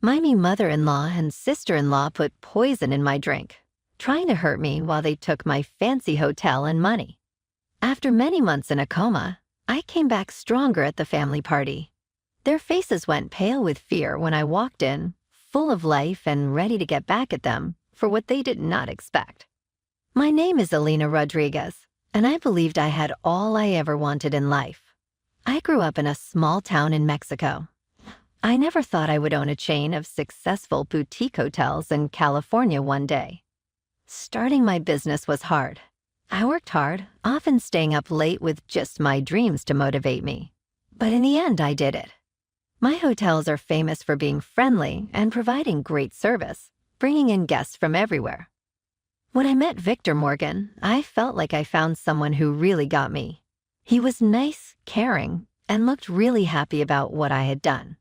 My new mother-in-law and sister-in-law put poison in my drink, trying to hurt me while they took my fancy hotel and money. After many months in a coma, I came back stronger at the family party. Their faces went pale with fear when I walked in, full of life and ready to get back at them for what they did not expect. My name is Alina Rodriguez, and I believed I had all I ever wanted in life. I grew up in a small town in Mexico. I never thought I would own a chain of successful boutique hotels in California one day. Starting my business was hard. I worked hard, often staying up late with just my dreams to motivate me. But in the end, I did it. My hotels are famous for being friendly and providing great service, bringing in guests from everywhere. When I met Victor Morgan, I felt like I found someone who really got me. He was nice, caring, and looked really happy about what I had done.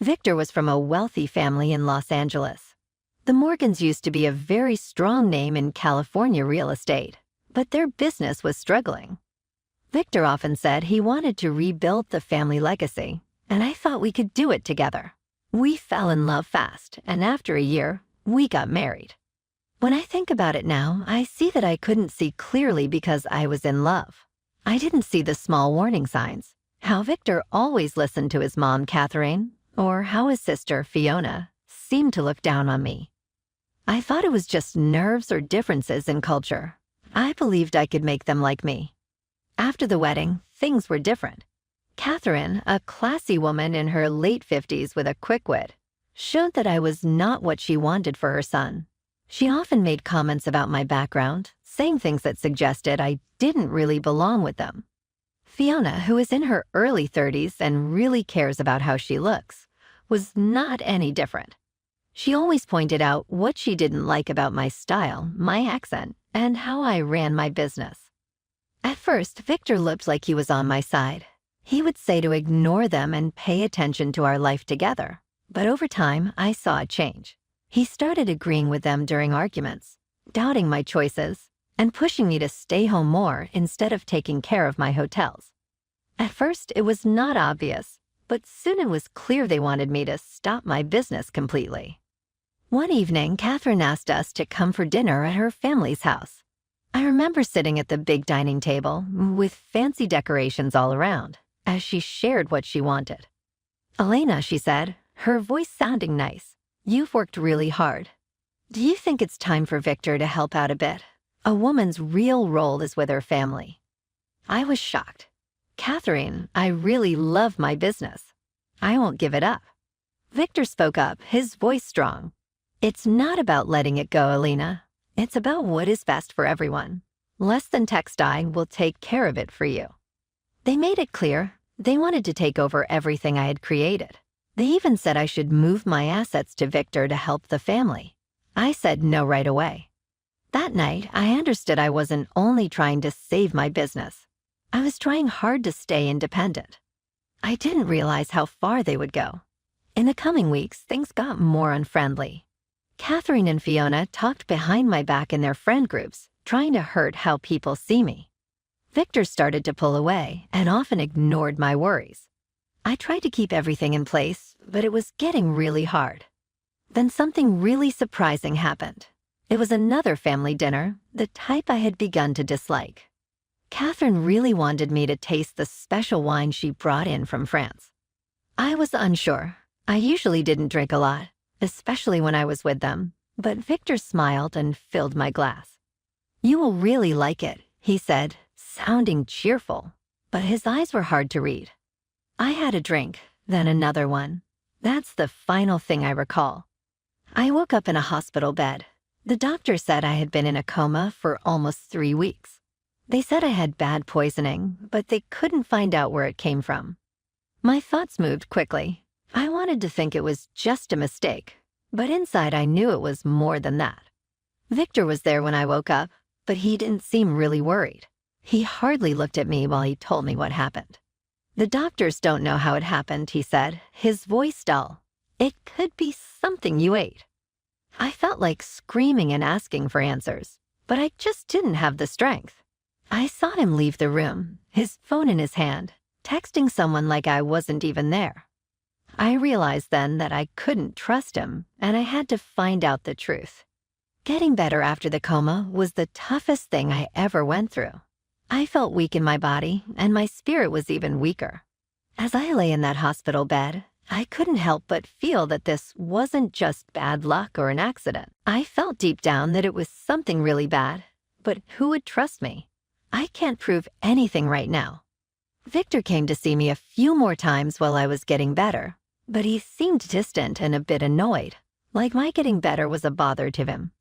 Victor was from a wealthy family in Los Angeles. The Morgans used to be a very strong name in California real estate, but their business was struggling. Victor often said he wanted to rebuild the family legacy, and I thought we could do it together. We fell in love fast, and after a year, we got married. When I think about it now, I see that I couldn't see clearly because I was in love. I didn't see the small warning signs, how Victor always listened to his mom, Catherine, or how his sister, Fiona, seemed to look down on me. I thought it was just nerves or differences in culture. I believed I could make them like me. After the wedding, things were different. Catherine, a classy woman in her late 50s with a quick wit, showed that I was not what she wanted for her son. She often made comments about my background, saying things that suggested I didn't really belong with them. Fiona, who is in her early 30s and really cares about how she looks, was not any different. She always pointed out what she didn't like about my style, my accent, and how I ran my business. At first, Victor looked like he was on my side. He would say to ignore them and pay attention to our life together. But over time, I saw a change. He started agreeing with them during arguments, doubting my choices, and pushing me to stay home more instead of taking care of my hotels. At first, it was not obvious, but soon it was clear they wanted me to stop my business completely. One evening, Catherine asked us to come for dinner at her family's house. I remember sitting at the big dining table with fancy decorations all around as she shared what she wanted. "Elena," she said, her voice sounding nice, "you've worked really hard. Do you think it's time for Victor to help out a bit? A woman's real role is with her family." I was shocked. "Catherine, I really love my business. I won't give it up." Victor spoke up, his voice strong. "It's not about letting it go, Alina. It's about what is best for everyone. Less Than Textile will take care of it for you." They made it clear they wanted to take over everything I had created. They even said I should move my assets to Victor to help the family. I said no right away. That night, I understood I wasn't only trying to save my business. I was trying hard to stay independent. I didn't realize how far they would go. In the coming weeks, things got more unfriendly. Catherine and Fiona talked behind my back in their friend groups, trying to hurt how people see me. Victor started to pull away and often ignored my worries. I tried to keep everything in place, but it was getting really hard. Then something really surprising happened. It was another family dinner, the type I had begun to dislike. Catherine really wanted me to taste the special wine she brought in from France. I was unsure. I usually didn't drink a lot, especially when I was with them, but Victor smiled and filled my glass. "You will really like it," he said, sounding cheerful, but his eyes were hard to read. I had a drink, then another one. That's the final thing I recall. I woke up in a hospital bed. The doctor said I had been in a coma for almost 3 weeks. They said I had bad poisoning, but they couldn't find out where it came from. My thoughts moved quickly. I wanted to think it was just a mistake, but inside I knew it was more than that. Victor was there when I woke up, but he didn't seem really worried. He hardly looked at me while he told me what happened. "The doctors don't know how it happened," he said, his voice dull. "It could be something you ate." I felt like screaming and asking for answers, but I just didn't have the strength. I saw him leave the room, his phone in his hand, texting someone like I wasn't even there. I realized then that I couldn't trust him, and I had to find out the truth. Getting better after the coma was the toughest thing I ever went through. I felt weak in my body, and my spirit was even weaker. As I lay in that hospital bed, I couldn't help but feel that this wasn't just bad luck or an accident. I felt deep down that it was something really bad, but who would trust me? I can't prove anything right now. Victor came to see me a few more times while I was getting better, but he seemed distant and a bit annoyed, like my getting better was a bother to him.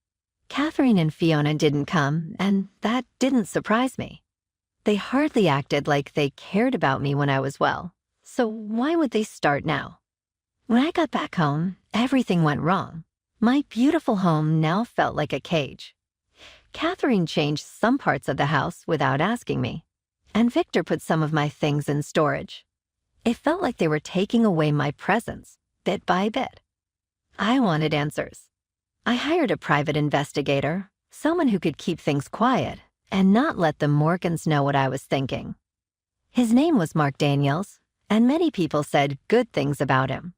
Catherine and Fiona didn't come, and that didn't surprise me. They hardly acted like they cared about me when I was well, so why would they start now? When I got back home, everything went wrong. My beautiful home now felt like a cage. Catherine changed some parts of the house without asking me, and Victor put some of my things in storage. It felt like they were taking away my presence, bit by bit. I wanted answers. I hired a private investigator, someone who could keep things quiet and not let the Morgans know what I was thinking. His name was Mark Daniels, and many people said good things about him.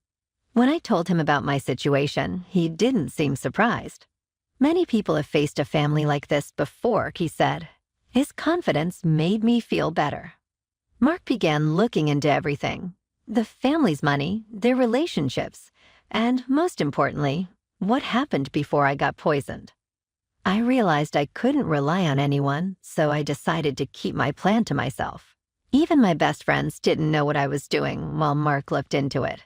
When I told him about my situation, he didn't seem surprised. Many people have faced a family like this before, he said. His confidence made me feel better. Mark began looking into everything: the family's money, their relationships, and most importantly, what happened before I got poisoned. I realized I couldn't rely on anyone, so I decided to keep my plan to myself. Even my best friends didn't know what I was doing while Mark looked into it.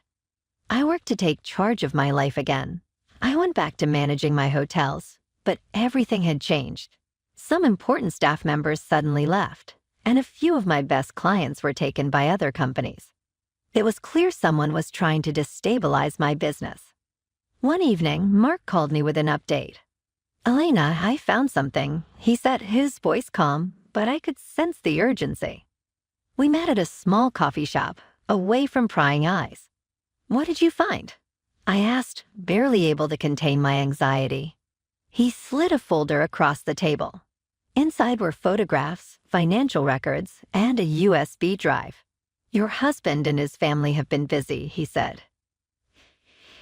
I worked to take charge of my life again. I went back to managing my hotels, but everything had changed. Some important staff members suddenly left, and a few of my best clients were taken by other companies. It was clear someone was trying to destabilize my business. One evening, Mark called me with an update. "Elena, I found something," he said, his voice calm, but I could sense the urgency. We met at a small coffee shop, away from prying eyes. "What did you find?" I asked, barely able to contain my anxiety. He slid a folder across the table. Inside were photographs, financial records, and a USB drive. "Your husband and his family have been busy," he said.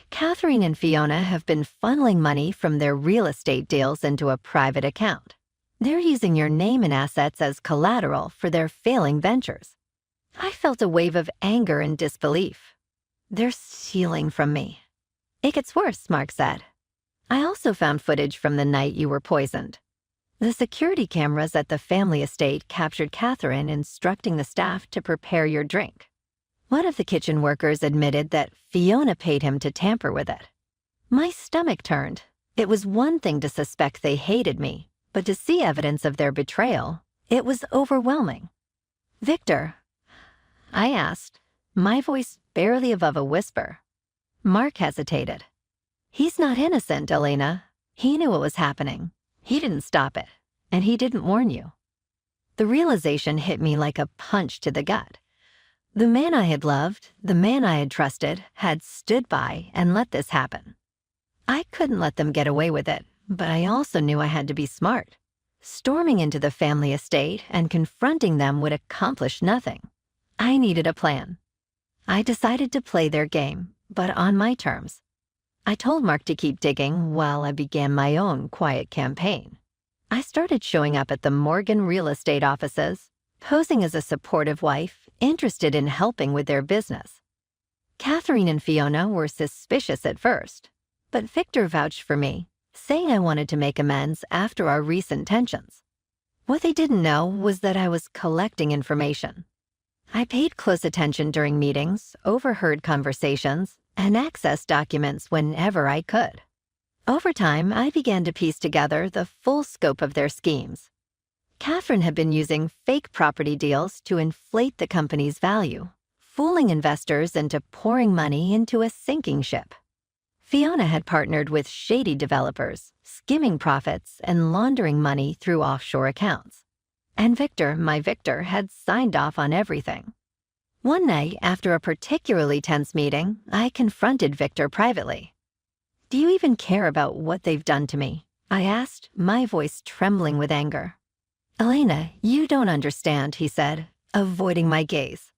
"Catherine and Fiona have been funneling money from their real estate deals into a private account. They're using your name and assets as collateral for their failing ventures." I felt a wave of anger and disbelief. "They're stealing from me." "It gets worse," Mark said. "I also found footage from the night you were poisoned. The security cameras at the family estate captured Catherine instructing the staff to prepare your drink. One of the kitchen workers admitted that Fiona paid him to tamper with it." My stomach turned. It was one thing to suspect they hated me, but to see evidence of their betrayal, it was overwhelming. "Victor?" I asked, my voice barely above a whisper. Mark hesitated. "He's not innocent, Elena. He knew what was happening. He didn't stop it, and he didn't warn you." The realization hit me like a punch to the gut. The man I had loved, the man I had trusted, had stood by and let this happen. I couldn't let them get away with it, but I also knew I had to be smart. Storming into the family estate and confronting them would accomplish nothing. I needed a plan. I decided to play their game, but on my terms. I told Mark to keep digging while I began my own quiet campaign. I started showing up at the Morgan real estate offices, posing as a supportive wife, interested in helping with their business. Catherine and Fiona were suspicious at first, but Victor vouched for me, saying I wanted to make amends after our recent tensions. What they didn't know was that I was collecting information. I paid close attention during meetings, overheard conversations, and accessed documents whenever I could. Over time, I began to piece together the full scope of their schemes. Catherine had been using fake property deals to inflate the company's value, fooling investors into pouring money into a sinking ship. Fiona had partnered with shady developers, skimming profits and laundering money through offshore accounts. And Victor, my Victor, had signed off on everything. One night, after a particularly tense meeting, I confronted Victor privately. "Do you even care about what they've done to me?" I asked, my voice trembling with anger. "Elena, you don't understand," he said, avoiding my gaze.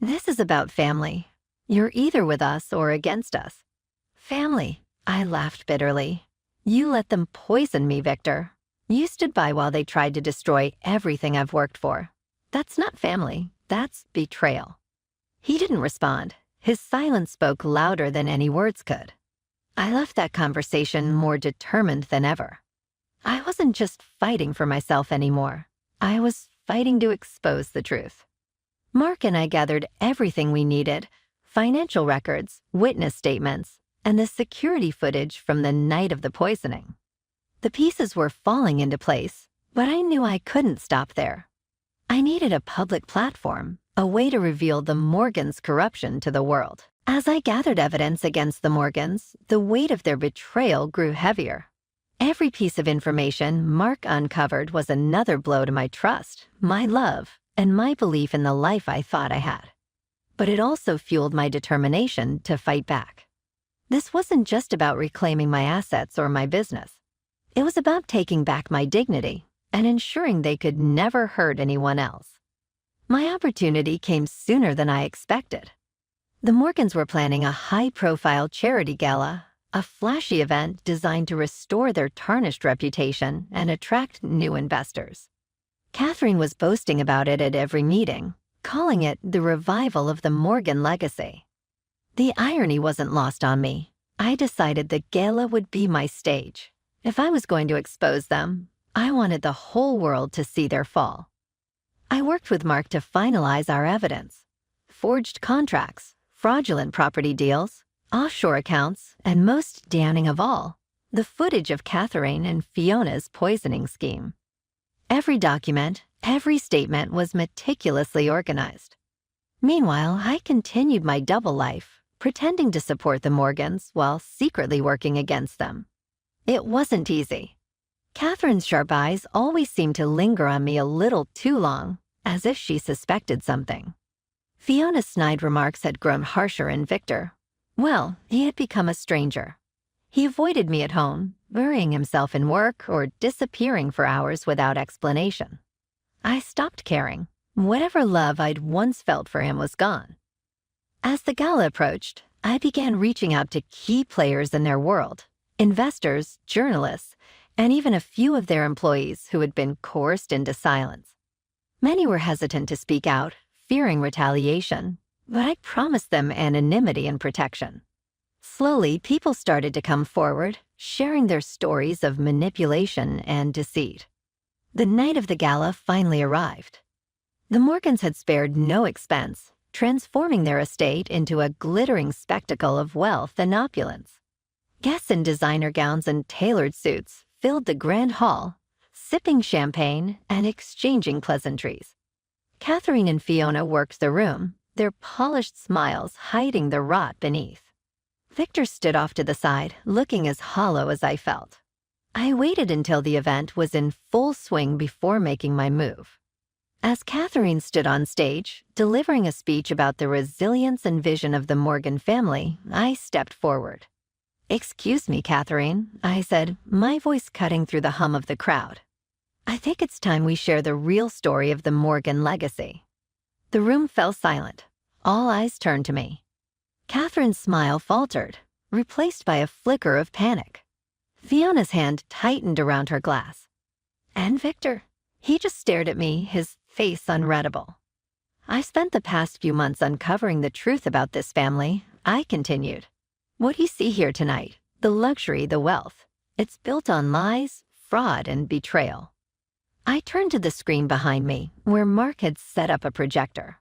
"This is about family. You're either with us or against us. Family, I laughed bitterly. You let them poison me, Victor. You stood by while they tried to destroy everything I've worked for. That's not family, that's betrayal. He didn't respond. His silence spoke louder than any words could. I left that conversation more determined than ever. I wasn't just fighting for myself anymore. I was fighting to expose the truth. Mark and I gathered everything we needed: financial records, witness statements, and the security footage from the night of the poisoning. The pieces were falling into place, but I knew I couldn't stop there. I needed a public platform, a way to reveal the Morgans' corruption to the world. As I gathered evidence against the Morgans, the weight of their betrayal grew heavier. Every piece of information Mark uncovered was another blow to my trust, my love, and my belief in the life I thought I had. But it also fueled my determination to fight back. This wasn't just about reclaiming my assets or my business. It was about taking back my dignity and ensuring they could never hurt anyone else. My opportunity came sooner than I expected. The Morgans were planning a high-profile charity gala, a flashy event designed to restore their tarnished reputation and attract new investors. Catherine was boasting about it at every meeting, calling it the revival of the Morgan legacy. The irony wasn't lost on me. I decided the gala would be my stage. If I was going to expose them, I wanted the whole world to see their fall. I worked with Mark to finalize our evidence: forged contracts, fraudulent property deals, offshore accounts, and most damning of all, the footage of Catherine and Fiona's poisoning scheme. Every document, every statement was meticulously organized. Meanwhile, I continued my double life, pretending to support the Morgans while secretly working against them. It wasn't easy. Catherine's sharp eyes always seemed to linger on me a little too long, as if she suspected something. Fiona's snide remarks had grown harsher in Victor. Well, he had become a stranger. He avoided me at home, burying himself in work or disappearing for hours without explanation. I stopped caring. Whatever love I'd once felt for him was gone. As the gala approached, I began reaching out to key players in their world: investors, journalists, and even a few of their employees who had been coerced into silence. Many were hesitant to speak out, fearing retaliation, but I promised them anonymity and protection. Slowly, people started to come forward, sharing their stories of manipulation and deceit. The night of the gala finally arrived. The Morgans had spared no expense, transforming their estate into a glittering spectacle of wealth and opulence. Guests in designer gowns and tailored suits filled the grand hall, sipping champagne and exchanging pleasantries. Catherine and Fiona worked the room, their polished smiles hiding the rot beneath. Victor stood off to the side, looking as hollow as I felt. I waited until the event was in full swing before making my move. As Catherine stood on stage, delivering a speech about the resilience and vision of the Morgan family, I stepped forward. "Excuse me, Catherine," I said, my voice cutting through the hum of the crowd. "I think it's time we share the real story of the Morgan legacy." The room fell silent. All eyes turned to me. Catherine's smile faltered, replaced by a flicker of panic. Fiona's hand tightened around her glass. And Victor, he just stared at me, his face unreadable. "I spent the past few months uncovering the truth about this family," I continued. "What you see here tonight, the luxury, the wealth, it's built on lies, fraud, and betrayal." I turned to the screen behind me, where Mark had set up a projector.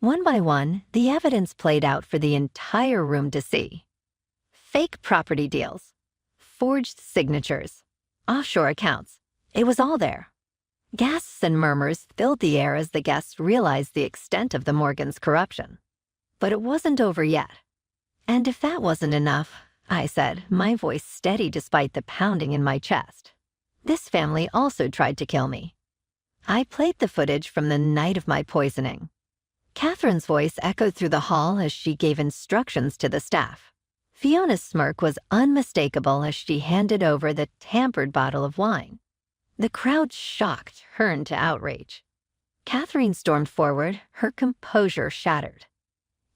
One by one, the evidence played out for the entire room to see. Fake property deals, forged signatures, offshore accounts. It was all there. Gasps and murmurs filled the air as the guests realized the extent of the Morgans' corruption. But it wasn't over yet. "And if that wasn't enough," I said, my voice steady despite the pounding in my chest, "this family also tried to kill me." I played the footage from the night of my poisoning. Catherine's voice echoed through the hall as she gave instructions to the staff. Fiona's smirk was unmistakable as she handed over the tampered bottle of wine. The crowd, shocked, turned to outrage. Catherine stormed forward, her composure shattered.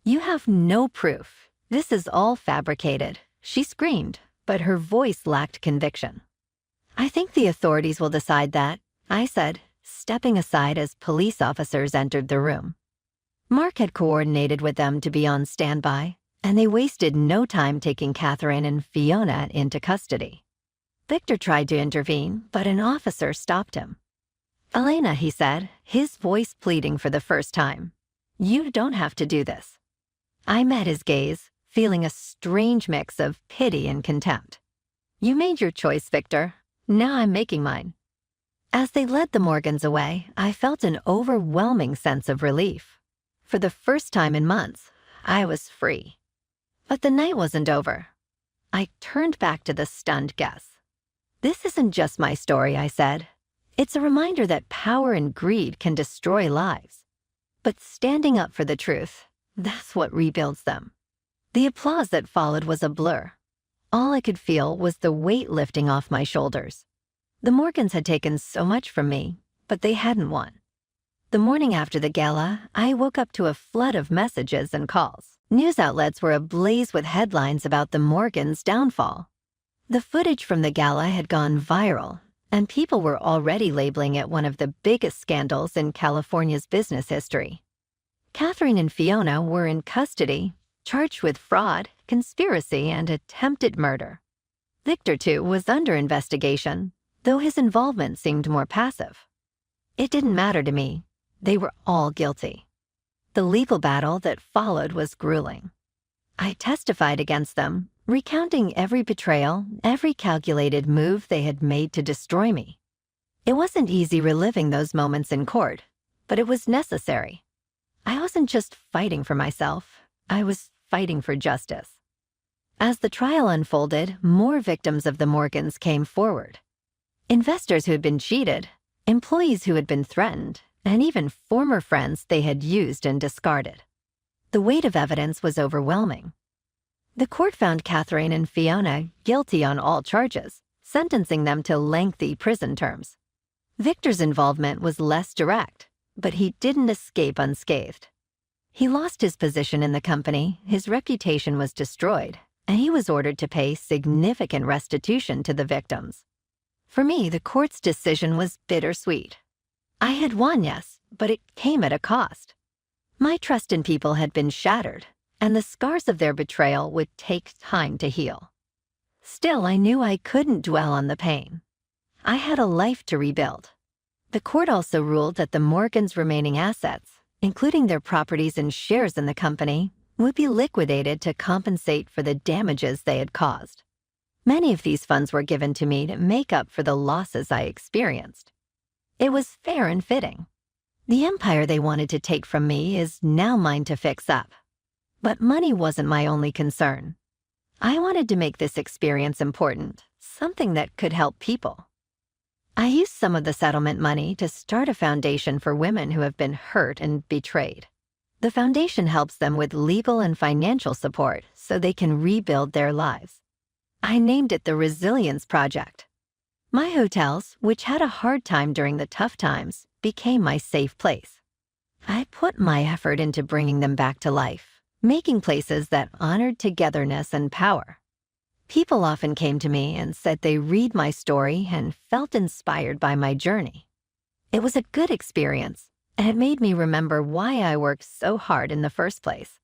"You have no proof. This is all fabricated," she screamed, but her voice lacked conviction. "I think the authorities will decide that," I said, stepping aside as police officers entered the room. Mark had coordinated with them to be on standby, and they wasted no time taking Catherine and Fiona into custody. Victor tried to intervene, but an officer stopped him. "Elena," he said, his voice pleading for the first time, "you don't have to do this." I met his gaze, feeling a strange mix of pity and contempt. "You made your choice, Victor. Now I'm making mine." As they led the Morgans away, I felt an overwhelming sense of relief. For the first time in months, I was free. But the night wasn't over. I turned back to the stunned guests. "This isn't just my story," I said. "It's a reminder that power and greed can destroy lives. But standing up for the truth, that's what rebuilds them." The applause that followed was a blur. All I could feel was the weight lifting off my shoulders. The Morgans had taken so much from me, but they hadn't won. The morning after the gala, I woke up to a flood of messages and calls. News outlets were ablaze with headlines about the Morgans' downfall. The footage from the gala had gone viral, and people were already labeling it one of the biggest scandals in California's business history. Catherine and Fiona were in custody, charged with fraud, conspiracy, and attempted murder. Victor, too, was under investigation, though his involvement seemed more passive. It didn't matter to me. They were all guilty. The legal battle that followed was grueling. I testified against them, recounting every betrayal, every calculated move they had made to destroy me. It wasn't easy reliving those moments in court, but it was necessary. I wasn't just fighting for myself, I was fighting for justice. As the trial unfolded, more victims of the Morgans came forward. Investors who had been cheated, employees who had been threatened, and even former friends they had used and discarded. The weight of evidence was overwhelming. The court found Catherine and Fiona guilty on all charges, sentencing them to lengthy prison terms. Victor's involvement was less direct, but he didn't escape unscathed. He lost his position in the company, his reputation was destroyed, and he was ordered to pay significant restitution to the victims. For me, the court's decision was bittersweet. I had won, yes, but it came at a cost. My trust in people had been shattered, and the scars of their betrayal would take time to heal. Still, I knew I couldn't dwell on the pain. I had a life to rebuild. The court also ruled that the Morgans' remaining assets, including their properties and shares in the company, would be liquidated to compensate for the damages they had caused. Many of these funds were given to me to make up for the losses I experienced. It was fair and fitting. The empire they wanted to take from me is now mine to fix up. But money wasn't my only concern. I wanted to make this experience important, something that could help people. I used some of the settlement money to start a foundation for women who have been hurt and betrayed. The foundation helps them with legal and financial support so they can rebuild their lives. I named it the Resilience Project. My hotels, which had a hard time during the tough times, became my safe place. I put my effort into bringing them back to life, making places that honored togetherness and power. People often came to me and said they read my story and felt inspired by my journey. It was a good experience, and it made me remember why I worked so hard in the first place.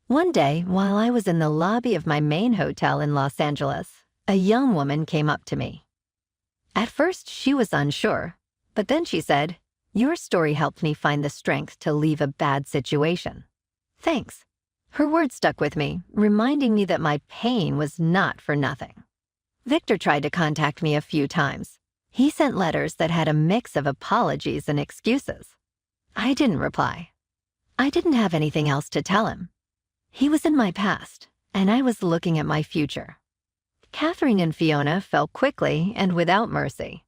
One day, while I was in the lobby of my main hotel in Los Angeles, a young woman came up to me. At first, she was unsure, but then she said, "Your story helped me find the strength to leave a bad situation." Thanks. Her words stuck with me, reminding me that my pain was not for nothing. Victor tried to contact me a few times. He sent letters that had a mix of apologies and excuses. I didn't reply. I didn't have anything else to tell him. He was in my past, and I was looking at my future. Catherine and Fiona fell quickly and without mercy.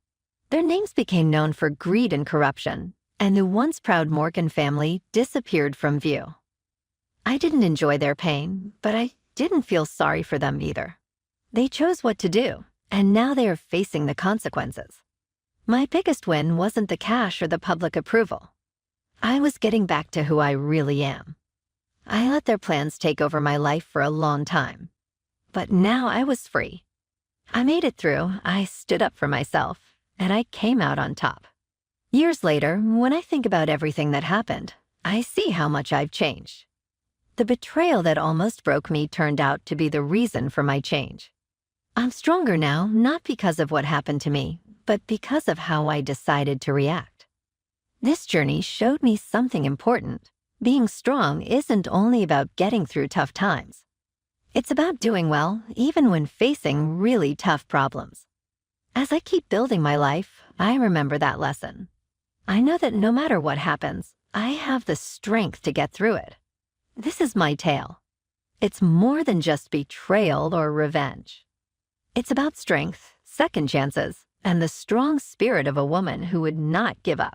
Their names became known for greed and corruption, and the once proud Morgan family disappeared from view. I didn't enjoy their pain, but I didn't feel sorry for them either. They chose what to do, and now they are facing the consequences. My biggest win wasn't the cash or the public approval. I was getting back to who I really am. I let their plans take over my life for a long time. But now I was free. I made it through, I stood up for myself, and I came out on top. Years later, when I think about everything that happened, I see how much I've changed. The betrayal that almost broke me turned out to be the reason for my change. I'm stronger now, not because of what happened to me, but because of how I decided to react. This journey showed me something important. Being strong isn't only about getting through tough times. It's about doing well, even when facing really tough problems. As I keep building my life, I remember that lesson. I know that no matter what happens, I have the strength to get through it. This is my tale. It's more than just betrayal or revenge. It's about strength, second chances, and the strong spirit of a woman who would not give up.